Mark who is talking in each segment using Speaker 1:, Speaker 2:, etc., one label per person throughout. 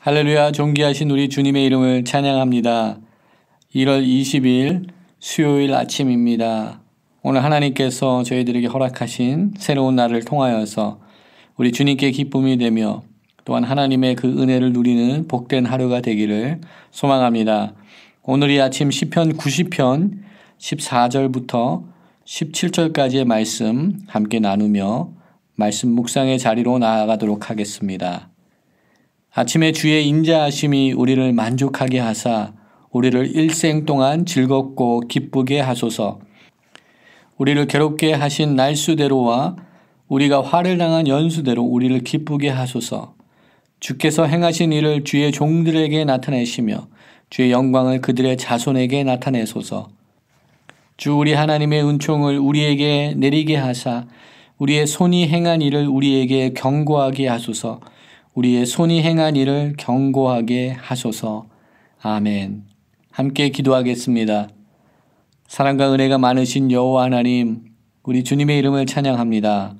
Speaker 1: 할렐루야, 존귀하신 우리 주님의 이름을 찬양합니다. 1월 20일 수요일 아침입니다. 오늘 하나님께서 저희들에게 허락하신 새로운 날을 통하여서 우리 주님께 기쁨이 되며 또한 하나님의 그 은혜를 누리는 복된 하루가 되기를 소망합니다. 오늘 이 아침 시편 90편 14절부터 17절까지의 말씀 함께 나누며 말씀 묵상의 자리로 나아가도록 하겠습니다. 아침에 주의 인자하심이 우리를 만족하게 하사 우리를 일생 동안 즐겁고 기쁘게 하소서. 우리를 괴롭게 하신 날수대로와 우리가 화를 당한 연수대로 우리를 기쁘게 하소서. 주께서 행하신 일을 주의 종들에게 나타내시며 주의 영광을 그들의 자손에게 나타내소서. 주 우리 하나님의 은총을 우리에게 내리게 하사 우리의 손이 행한 일을 우리에게 경고하게 하소서. 우리의 손이 행한 일을 경고하게 하소서. 아멘. 함께 기도하겠습니다. 사랑과 은혜가 많으신 여호와 하나님, 우리 주님의 이름을 찬양합니다.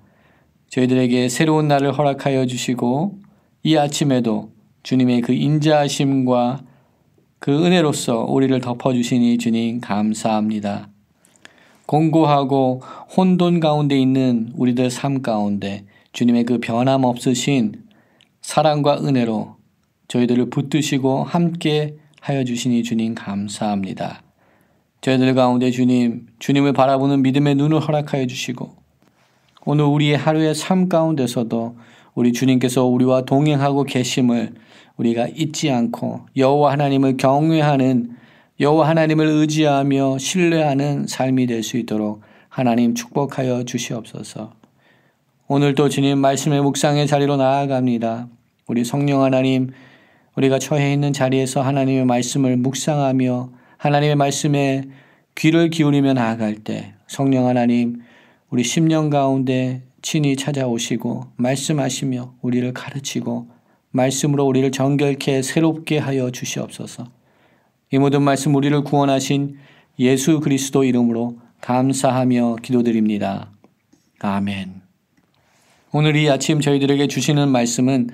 Speaker 1: 저희들에게 새로운 날을 허락하여 주시고 이 아침에도 주님의 그 인자하심과 그 은혜로서 우리를 덮어주시니 주님 감사합니다. 공고하고 혼돈 가운데 있는 우리들 삶 가운데 주님의 그 변함없으신 사랑과 은혜로 저희들을 붙드시고 함께 하여 주시니 주님 감사합니다. 저희들 가운데 주님을 바라보는 믿음의 눈을 허락하여 주시고 오늘 우리의 하루의 삶 가운데서도 우리 주님께서 우리와 동행하고 계심을 우리가 잊지 않고 여호와 하나님을 경외하는 여호와 하나님을 의지하며 신뢰하는 삶이 될 수 있도록 하나님 축복하여 주시옵소서. 오늘도 주님 말씀의 묵상의 자리로 나아갑니다. 우리 성령 하나님, 우리가 처해 있는 자리에서 하나님의 말씀을 묵상하며 하나님의 말씀에 귀를 기울이며 나아갈 때 성령 하나님, 우리 심령 가운데 친히 찾아오시고 말씀하시며 우리를 가르치고 말씀으로 우리를 정결케 새롭게 하여 주시옵소서. 이 모든 말씀 우리를 구원하신 예수 그리스도 이름으로 감사하며 기도드립니다. 아멘. 오늘 이 아침 저희들에게 주시는 말씀은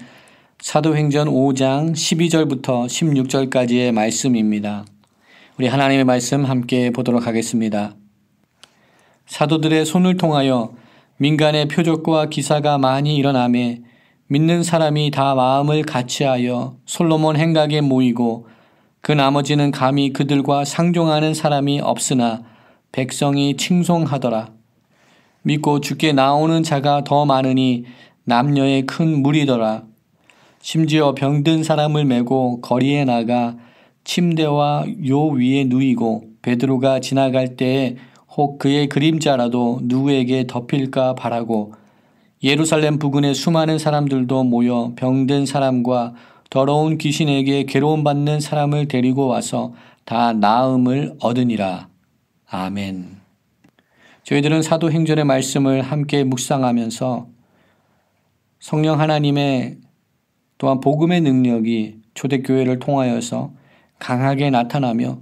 Speaker 1: 사도행전 5장 12절부터 16절까지의 말씀입니다. 우리 하나님의 말씀 함께 보도록 하겠습니다. 사도들의 손을 통하여 민간의 표적과 기사가 많이 일어나매 믿는 사람이 다 마음을 같이하여 솔로몬 행각에 모이고 그 나머지는 감히 그들과 상종하는 사람이 없으나 백성이 칭송하더라. 믿고 주께 나오는 자가 더 많으니 남녀의 큰 무리더라. 심지어 병든 사람을 메고 거리에 나가 침대와 요 위에 누이고 베드로가 지나갈 때에 혹 그의 그림자라도 누구에게 덮일까 바라고 예루살렘 부근의 수많은 사람들도 모여 병든 사람과 더러운 귀신에게 괴로움받는 사람을 데리고 와서 다 나음을 얻으니라. 아멘. 저희들은 사도행전의 말씀을 함께 묵상하면서 성령 하나님의 또한 복음의 능력이 초대교회를 통하여서 강하게 나타나며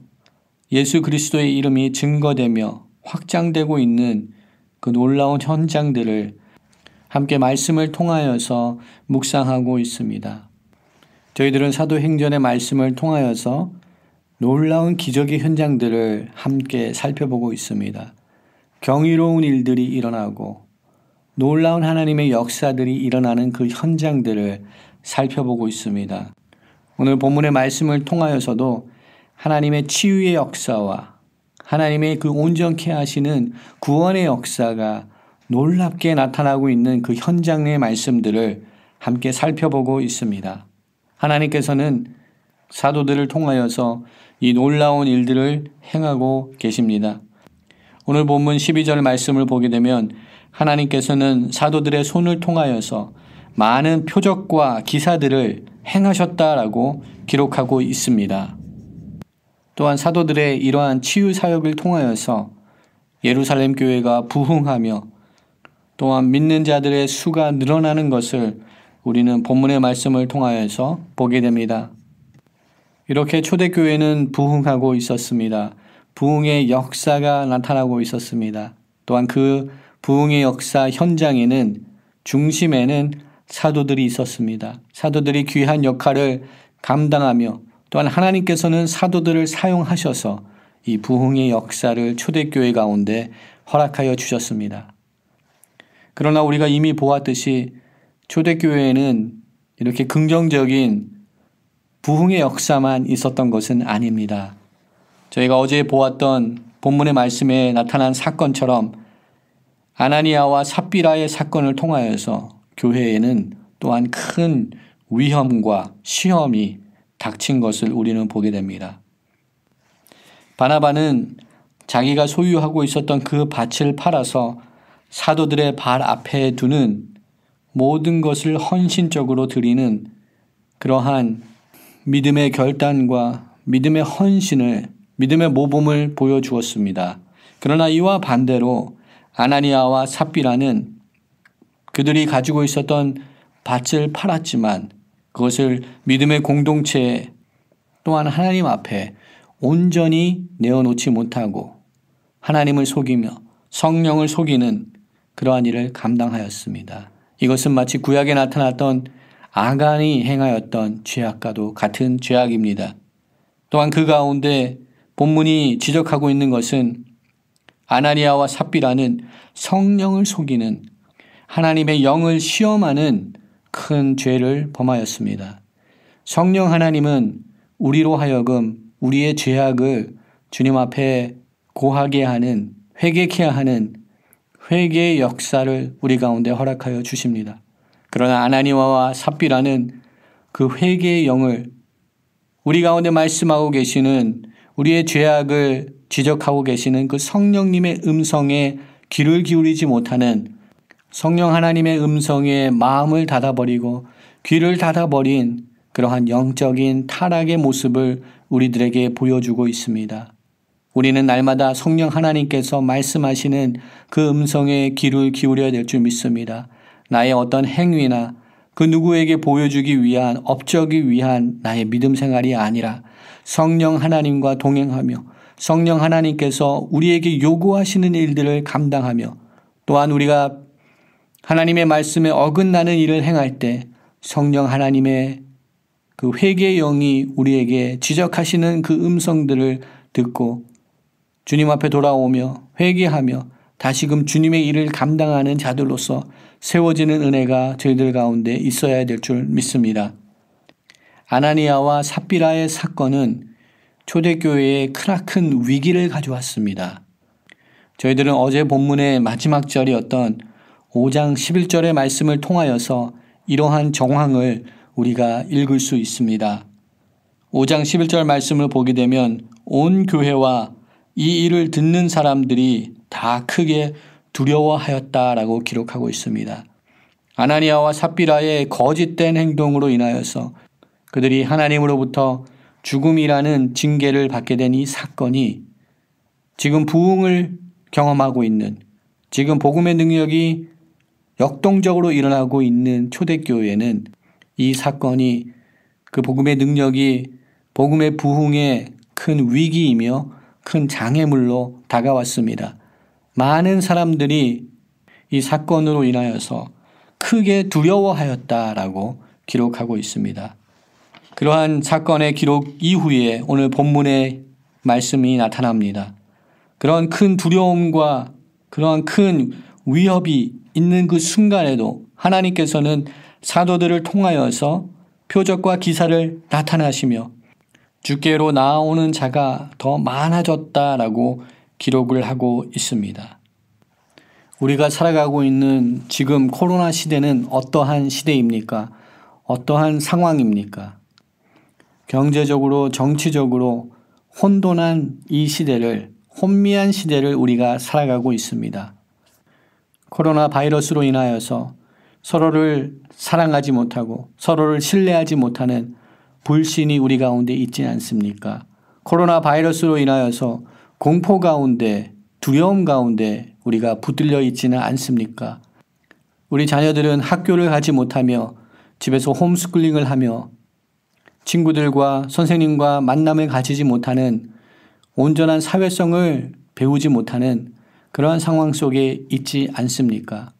Speaker 1: 예수 그리스도의 이름이 증거되며 확장되고 있는 그 놀라운 현장들을 함께 말씀을 통하여서 묵상하고 있습니다. 저희들은 사도행전의 말씀을 통하여서 놀라운 기적의 현장들을 함께 살펴보고 있습니다. 경이로운 일들이 일어나고 놀라운 하나님의 역사들이 일어나는 그 현장들을 살펴보고 있습니다. 오늘 본문의 말씀을 통하여서도 하나님의 치유의 역사와 하나님의 그 온전케 하시는 구원의 역사가 놀랍게 나타나고 있는 그 현장의 말씀들을 함께 살펴보고 있습니다. 하나님께서는 사도들을 통하여서 이 놀라운 일들을 행하고 계십니다. 오늘 본문 12절 말씀을 보게 되면 하나님께서는 사도들의 손을 통하여서 많은 표적과 기사들을 행하셨다라고 기록하고 있습니다. 또한 사도들의 이러한 치유 사역을 통하여서 예루살렘 교회가 부흥하며 또한 믿는 자들의 수가 늘어나는 것을 우리는 본문의 말씀을 통하여서 보게 됩니다. 이렇게 초대교회는 부흥하고 있었습니다. 부흥의 역사가 나타나고 있었습니다. 또한 그 부흥의 역사 현장에는 중심에는 사도들이 있었습니다. 사도들이 귀한 역할을 감당하며 또한 하나님께서는 사도들을 사용하셔서 이 부흥의 역사를 초대교회 가운데 허락하여 주셨습니다. 그러나 우리가 이미 보았듯이 초대교회에는 이렇게 긍정적인 부흥의 역사만 있었던 것은 아닙니다. 저희가 어제 보았던 본문의 말씀에 나타난 사건처럼 아나니아와 삽비라의 사건을 통하여서 교회에는 또한 큰 위험과 시험이 닥친 것을 우리는 보게 됩니다. 바나바는 자기가 소유하고 있었던 그 밭을 팔아서 사도들의 발 앞에 두는 모든 것을 헌신적으로 드리는 그러한 믿음의 결단과 믿음의 헌신을, 믿음의 모범을 보여주었습니다. 그러나 이와 반대로 아나니아와 삽비라는 그들이 가지고 있었던 밭을 팔았지만 그것을 믿음의 공동체 또한 하나님 앞에 온전히 내어놓지 못하고 하나님을 속이며 성령을 속이는 그러한 일을 감당하였습니다. 이것은 마치 구약에 나타났던 아간이 행하였던 죄악과도 같은 죄악입니다. 또한 그 가운데 본문이 지적하고 있는 것은 아나니아와 삽비라는 성령을 속이는 하나님의 영을 시험하는 큰 죄를 범하였습니다. 성령 하나님은 우리로 하여금 우리의 죄악을 주님 앞에 고하게 하는, 회개케 하는 회개의 역사를 우리 가운데 허락하여 주십니다. 그러나 아나니아와 삽비라는 그 회개의 영을 우리 가운데 말씀하고 계시는, 우리의 죄악을 지적하고 계시는 그 성령님의 음성에 귀를 기울이지 못하는, 성령 하나님의 음성에 마음을 닫아버리고 귀를 닫아버린 그러한 영적인 타락의 모습을 우리들에게 보여주고 있습니다. 우리는 날마다 성령 하나님께서 말씀하시는 그 음성에 귀를 기울여야 될 줄 믿습니다. 나의 어떤 행위나 그 누구에게 보여주기 위한, 업적이 위한 나의 믿음 생활이 아니라 성령 하나님과 동행하며 성령 하나님께서 우리에게 요구하시는 일들을 감당하며 또한 우리가 하나님의 말씀에 어긋나는 일을 행할 때 성령 하나님의 그 회개의 영이 우리에게 지적하시는 그 음성들을 듣고 주님 앞에 돌아오며 회개하며 다시금 주님의 일을 감당하는 자들로서 세워지는 은혜가 저희들 가운데 있어야 될 줄 믿습니다. 아나니아와 삽비라의 사건은 초대교회에 크나큰 위기를 가져왔습니다. 저희들은 어제 본문의 마지막 절이었던 5장 11절의 말씀을 통하여서 이러한 정황을 우리가 읽을 수 있습니다. 5장 11절 말씀을 보게 되면 온 교회와 이 일을 듣는 사람들이 다 크게 두려워하였다라고 기록하고 있습니다. 아나니아와 삽비라의 거짓된 행동으로 인하여서 그들이 하나님으로부터 죽음이라는 징계를 받게 된 이 사건이 지금 부흥을 경험하고 있는, 지금 복음의 능력이 역동적으로 일어나고 있는 초대교회는 이 사건이 그 복음의 능력이 복음의 부흥의 큰 위기이며 큰 장애물로 다가왔습니다. 많은 사람들이 이 사건으로 인하여서 크게 두려워하였다라고 기록하고 있습니다. 그러한 사건의 기록 이후에 오늘 본문의 말씀이 나타납니다. 그런 큰 두려움과 그러한 큰 위협이 있는 그 순간에도 하나님께서는 사도들을 통하여서 표적과 기사를 나타나시며 주께로 나아오는 자가 더 많아졌다라고 기록을 하고 있습니다. 우리가 살아가고 있는 지금 코로나 시대는 어떠한 시대입니까? 어떠한 상황입니까? 경제적으로, 정치적으로 혼돈한 이 시대를, 혼미한 시대를 우리가 살아가고 있습니다. 코로나 바이러스로 인하여서 서로를 사랑하지 못하고 서로를 신뢰하지 못하는 불신이 우리 가운데 있지 않습니까? 코로나 바이러스로 인하여서 공포 가운데, 두려움 가운데 우리가 붙들려 있지는 않습니까? 우리 자녀들은 학교를 가지 못하며 집에서 홈스쿨링을 하며 친구들과 선생님과 만남을 가지지 못하는, 온전한 사회성을 배우지 못하는 그러한 상황 속에 있지 않습니까?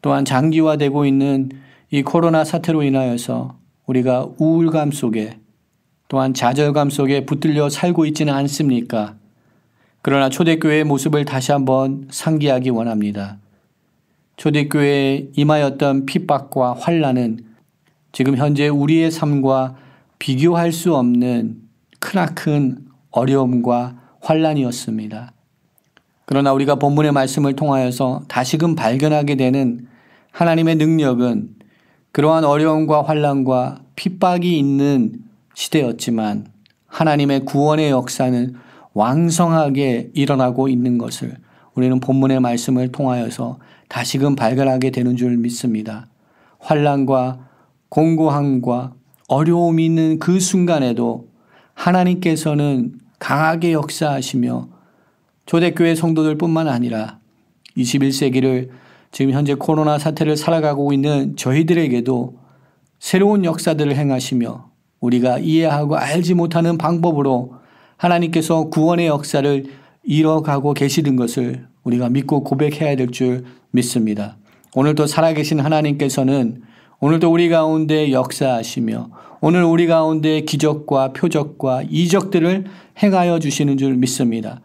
Speaker 1: 또한 장기화되고 있는 이 코로나 사태로 인하여서 우리가 우울감 속에 또한 좌절감 속에 붙들려 살고 있지는 않습니까? 그러나 초대교회의 모습을 다시 한번 상기하기 원합니다. 초대교회에 임하였던 핍박과 환난은 지금 현재 우리의 삶과 비교할 수 없는 크나큰 어려움과 환난이었습니다. 그러나 우리가 본문의 말씀을 통하여서 다시금 발견하게 되는 하나님의 능력은 그러한 어려움과 환난과 핍박이 있는 시대였지만 하나님의 구원의 역사는 왕성하게 일어나고 있는 것을 우리는 본문의 말씀을 통하여서 다시금 발견하게 되는 줄 믿습니다. 환난과 공고함과 어려움이 있는 그 순간에도 하나님께서는 강하게 역사하시며 초대교회 성도들뿐만 아니라 21세기를 지금 현재 코로나 사태를 살아가고 있는 저희들에게도 새로운 역사들을 행하시며 우리가 이해하고 알지 못하는 방법으로 하나님께서 구원의 역사를 이뤄가고 계시는 것을 우리가 믿고 고백해야 될 줄 믿습니다. 오늘도 살아계신 하나님께서는 오늘도 우리 가운데 역사하시며 오늘 우리 가운데 기적과 표적과 이적들을 행하여 주시는 줄 믿습니다.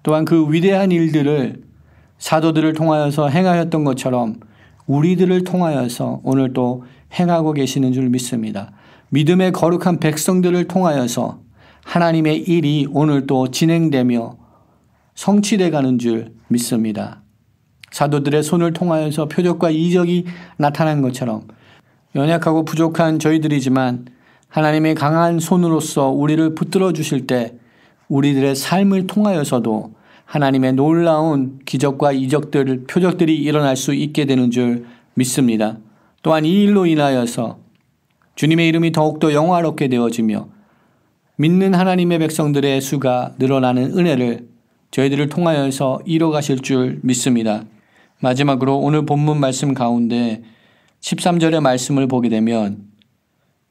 Speaker 1: 또한 그 위대한 일들을 사도들을 통하여서 행하였던 것처럼 우리들을 통하여서 오늘도 행하고 계시는 줄 믿습니다. 믿음의 거룩한 백성들을 통하여서 하나님의 일이 오늘도 진행되며 성취되어 가는 줄 믿습니다. 사도들의 손을 통하여서 표적과 이적이 나타난 것처럼 연약하고 부족한 저희들이지만 하나님의 강한 손으로서 우리를 붙들어 주실 때 우리들의 삶을 통하여서도 하나님의 놀라운 기적과 이적들, 표적들이 일어날 수 있게 되는 줄 믿습니다. 또한 이 일로 인하여서 주님의 이름이 더욱더 영화롭게 되어지며 믿는 하나님의 백성들의 수가 늘어나는 은혜를 저희들을 통하여서 이뤄가실 줄 믿습니다. 마지막으로 오늘 본문 말씀 가운데 13절의 말씀을 보게 되면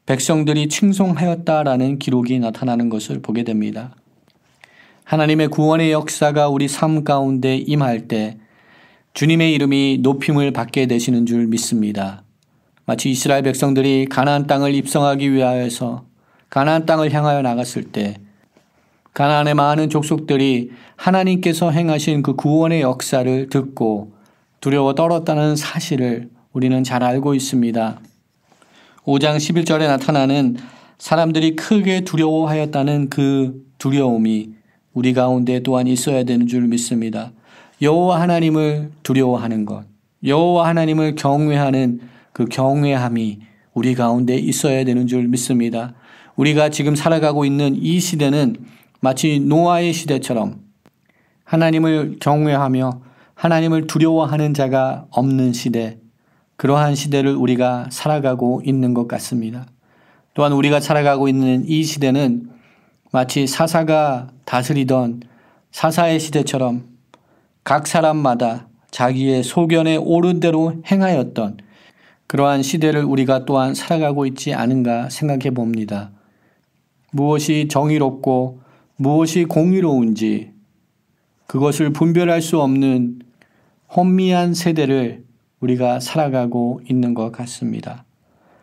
Speaker 1: 백성들이 칭송하였다라는 기록이 나타나는 것을 보게 됩니다. 하나님의 구원의 역사가 우리 삶 가운데 임할 때 주님의 이름이 높임을 받게 되시는 줄 믿습니다. 마치 이스라엘 백성들이 가나안 땅을 입성하기 위하여서 가나안 땅을 향하여 나갔을 때 가나안의 많은 족속들이 하나님께서 행하신 그 구원의 역사를 듣고 두려워 떨었다는 사실을 우리는 잘 알고 있습니다. 5장 11절에 나타나는 사람들이 크게 두려워하였다는 그 두려움이 우리 가운데 또한 있어야 되는 줄 믿습니다. 여호와 하나님을 두려워하는 것, 여호와 하나님을 경외하는 그 경외함이 우리 가운데 있어야 되는 줄 믿습니다. 우리가 지금 살아가고 있는 이 시대는 마치 노아의 시대처럼 하나님을 경외하며 하나님을 두려워하는 자가 없는 시대, 그러한 시대를 우리가 살아가고 있는 것 같습니다. 또한 우리가 살아가고 있는 이 시대는 마치 사사가 다스리던 사사의 시대처럼 각 사람마다 자기의 소견에 옳은 대로 행하였던 그러한 시대를 우리가 또한 살아가고 있지 않은가 생각해 봅니다. 무엇이 정의롭고 무엇이 공의로운지 그것을 분별할 수 없는 혼미한 세대를 우리가 살아가고 있는 것 같습니다.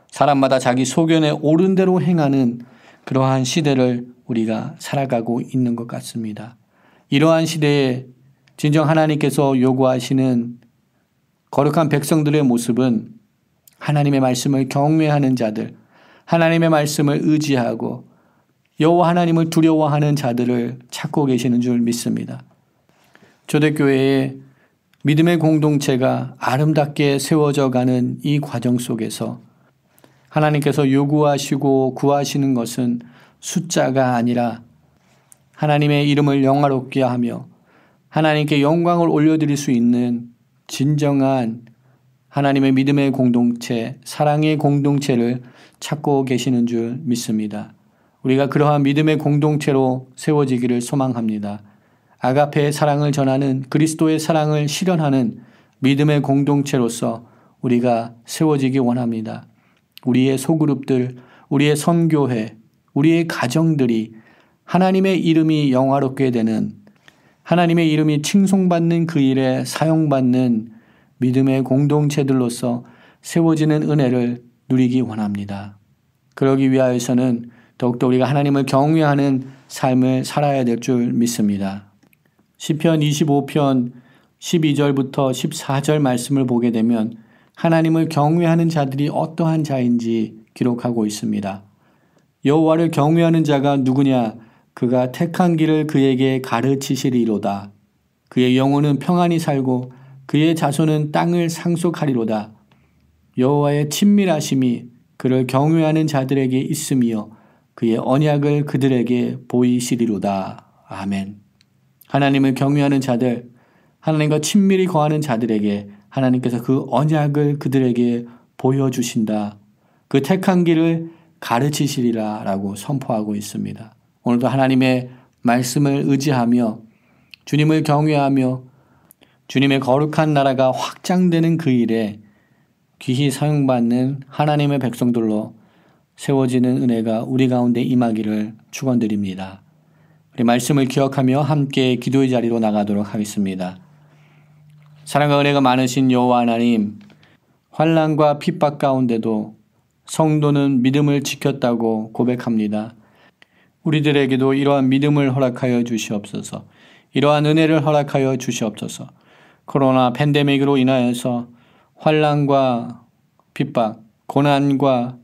Speaker 1: 사람마다 자기 소견에 옳은 대로 행하는 그러한 시대를 우리가 살아가고 있는 것 같습니다. 이러한 시대에 진정 하나님께서 요구하시는 거룩한 백성들의 모습은 하나님의 말씀을 경외하는 자들, 하나님의 말씀을 의지하고 여호와 하나님을 두려워하는 자들을 찾고 계시는 줄 믿습니다. 초대교회의 믿음의 공동체가 아름답게 세워져 가는 이 과정 속에서 하나님께서 요구하시고 구하시는 것은 숫자가 아니라 하나님의 이름을 영화롭게 하며 하나님께 영광을 올려드릴 수 있는 진정한 하나님의 믿음의 공동체, 사랑의 공동체를 찾고 계시는 줄 믿습니다. 우리가 그러한 믿음의 공동체로 세워지기를 소망합니다. 아가페의 사랑을 전하는 그리스도의 사랑을 실현하는 믿음의 공동체로서 우리가 세워지기 원합니다. 우리의 소그룹들, 우리의 선교회, 우리의 가정들이 하나님의 이름이 영화롭게 되는 하나님의 이름이 칭송받는 그 일에 사용받는 믿음의 공동체들로서 세워지는 은혜를 누리기 원합니다. 그러기 위하여서는 더욱더 우리가 하나님을 경외하는 삶을 살아야 될 줄 믿습니다. 시편 25편 12절부터 14절 말씀을 보게 되면 하나님을 경외하는 자들이 어떠한 자인지 기록하고 있습니다. 여호와를 경외하는 자가 누구냐? 그가 택한 길을 그에게 가르치시리로다. 그의 영혼은 평안히 살고 그의 자손은 땅을 상속하리로다. 여호와의 친밀하심이 그를 경외하는 자들에게 있으며 그의 언약을 그들에게 보이시리로다. 아멘. 하나님을 경외하는 자들, 하나님과 친밀히 거하는 자들에게 하나님께서 그 언약을 그들에게 보여주신다. 그 택한 길을 가르치시리라 라고 선포하고 있습니다. 오늘도 하나님의 말씀을 의지하며 주님을 경외하며 주님의 거룩한 나라가 확장되는 그 일에 귀히 사용받는 하나님의 백성들로 세워지는 은혜가 우리 가운데 임하기를 축원드립니다. 우리 말씀을 기억하며 함께 기도의 자리로 나가도록 하겠습니다. 사랑과 은혜가 많으신 여호와 하나님, 환난과 핍박 가운데도 성도는 믿음을 지켰다고 고백합니다. 우리들에게도 이러한 믿음을 허락하여 주시옵소서. 이러한 은혜를 허락하여 주시옵소서. 코로나 팬데믹으로 인하여서 환난과 핍박, 고난과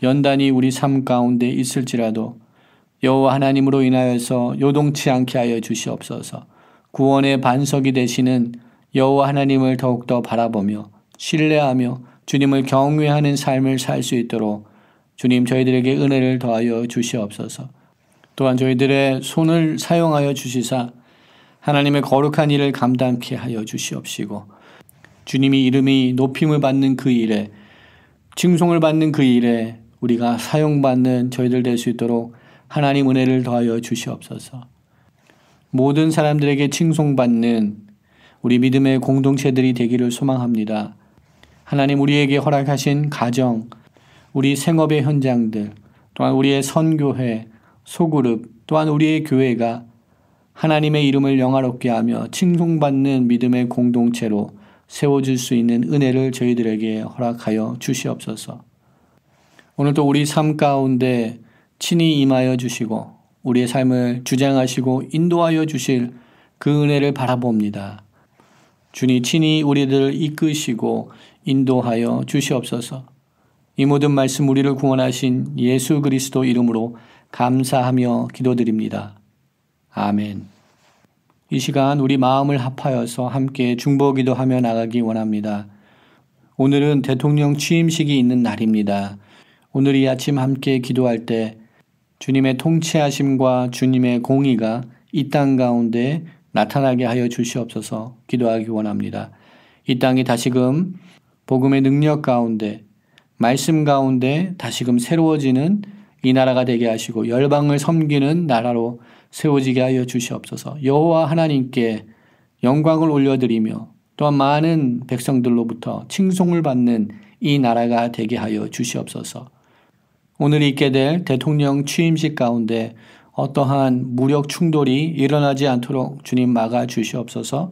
Speaker 1: 연단이 우리 삶 가운데 있을지라도 여호와 하나님으로 인하여서 요동치 않게 하여 주시옵소서. 구원의 반석이 되시는 여호와 하나님을 더욱더 바라보며 신뢰하며 주님을 경외하는 삶을 살 수 있도록 주님 저희들에게 은혜를 더하여 주시옵소서. 또한 저희들의 손을 사용하여 주시사 하나님의 거룩한 일을 감당케 하여 주시옵시고 주님이 이름이 높임을 받는 그 일에 칭송을 받는 그 일에 우리가 사용받는 저희들 될 수 있도록 하나님 은혜를 더하여 주시옵소서. 모든 사람들에게 칭송받는 우리 믿음의 공동체들이 되기를 소망합니다. 하나님 우리에게 허락하신 가정, 우리 생업의 현장들, 또한 우리의 선교회, 소그룹, 또한 우리의 교회가 하나님의 이름을 영화롭게 하며 칭송받는 믿음의 공동체로 세워질 수 있는 은혜를 저희들에게 허락하여 주시옵소서. 오늘도 우리 삶 가운데 친히 임하여 주시고 우리의 삶을 주장하시고 인도하여 주실 그 은혜를 바라봅니다. 주님 친히 우리들을 이끄시고 인도하여 주시옵소서. 이 모든 말씀 우리를 구원하신 예수 그리스도 이름으로 감사하며 기도드립니다. 아멘. 이 시간 우리 마음을 합하여서 함께 중보기도하며 나가기 원합니다. 오늘은 대통령 취임식이 있는 날입니다. 오늘 이 아침 함께 기도할 때 주님의 통치하심과 주님의 공의가 이 땅 가운데 나타나게 하여 주시옵소서 기도하기 원합니다. 이 땅이 다시금 복음의 능력 가운데 말씀 가운데 다시금 새로워지는 이 나라가 되게 하시고 열방을 섬기는 나라로 세워지게 하여 주시옵소서. 여호와 하나님께 영광을 올려드리며 또한 많은 백성들로부터 칭송을 받는 이 나라가 되게 하여 주시옵소서. 오늘 있게 될 대통령 취임식 가운데 어떠한 무력 충돌이 일어나지 않도록 주님 막아 주시옵소서.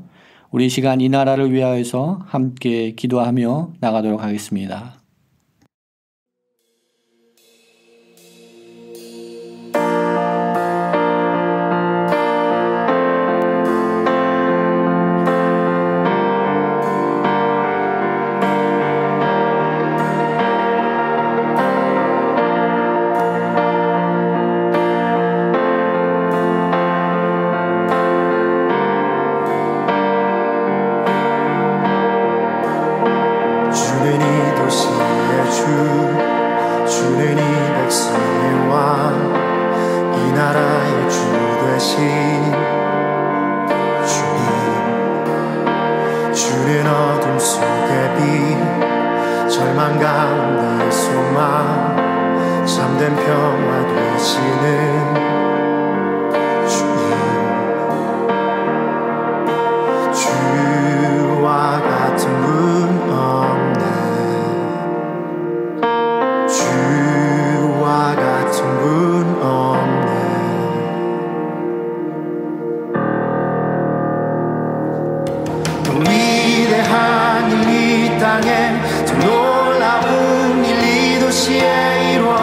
Speaker 1: 우리 시간 이 나라를 위하여서 함께 기도하며 나가도록 하겠습니다.
Speaker 2: 주는 이 백성의 왕, 이 나라의 주 되신 주님. 주는 어둠 속의 빛, 절망 가운데 소망, 참된 평화 되시는 주님. 주와 같은 분 없네. 주와 같은 분 없네. 더 위대한 일 이 땅에, 더 놀라운 일 이 도시에 이루어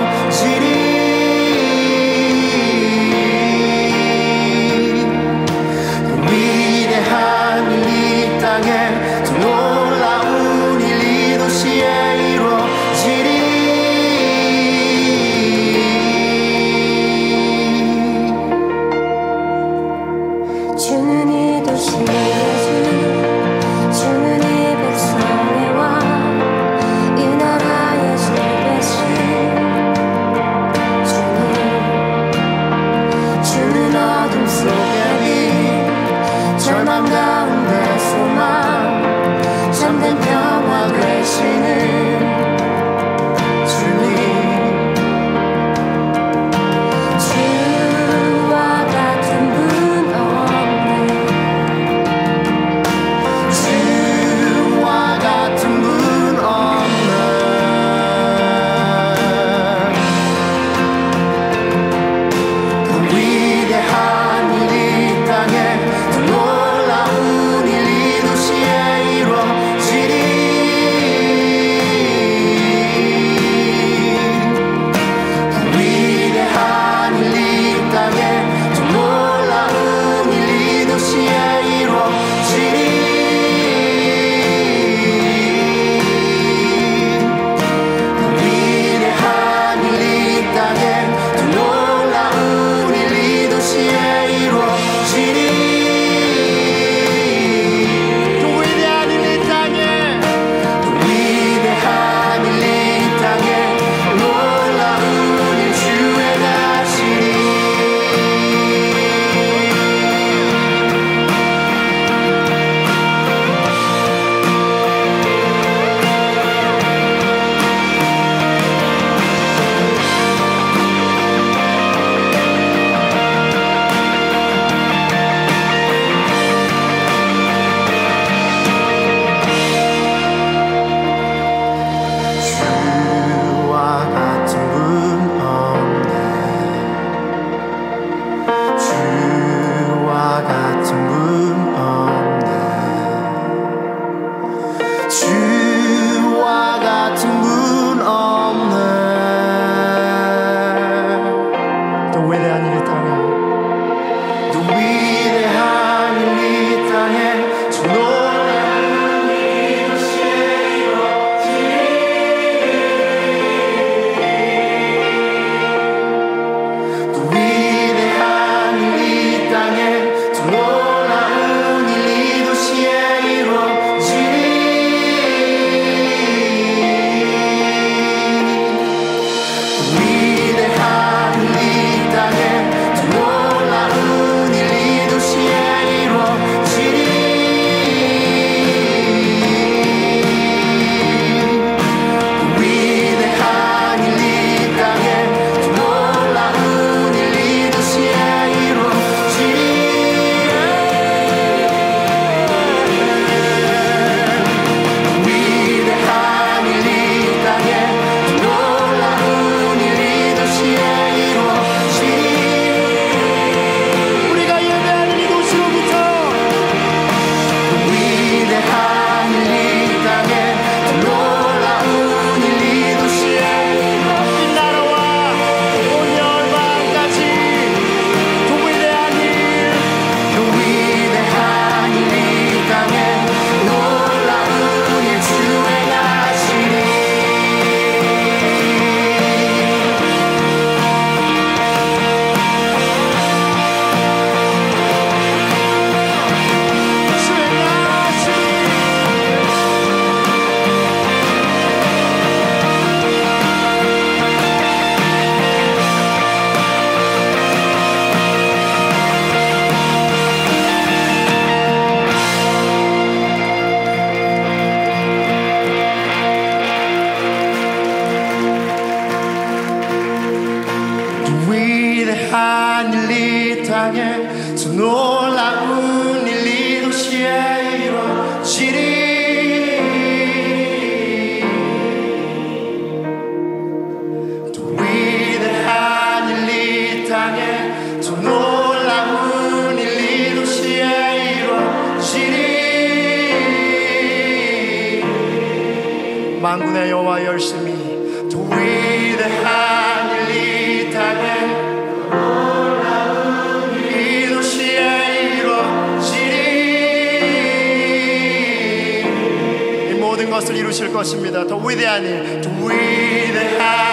Speaker 2: 위대한 일 이 땅에 더 놀라운 일 이 도시에 이루어지리. 만군의 여호와 열심히 더 위대한 일 이 땅에 놀라운 이 도시에 이루어지리. 이 모든 것을 이루실 것입니다. 더 위대한 일, 더 위대한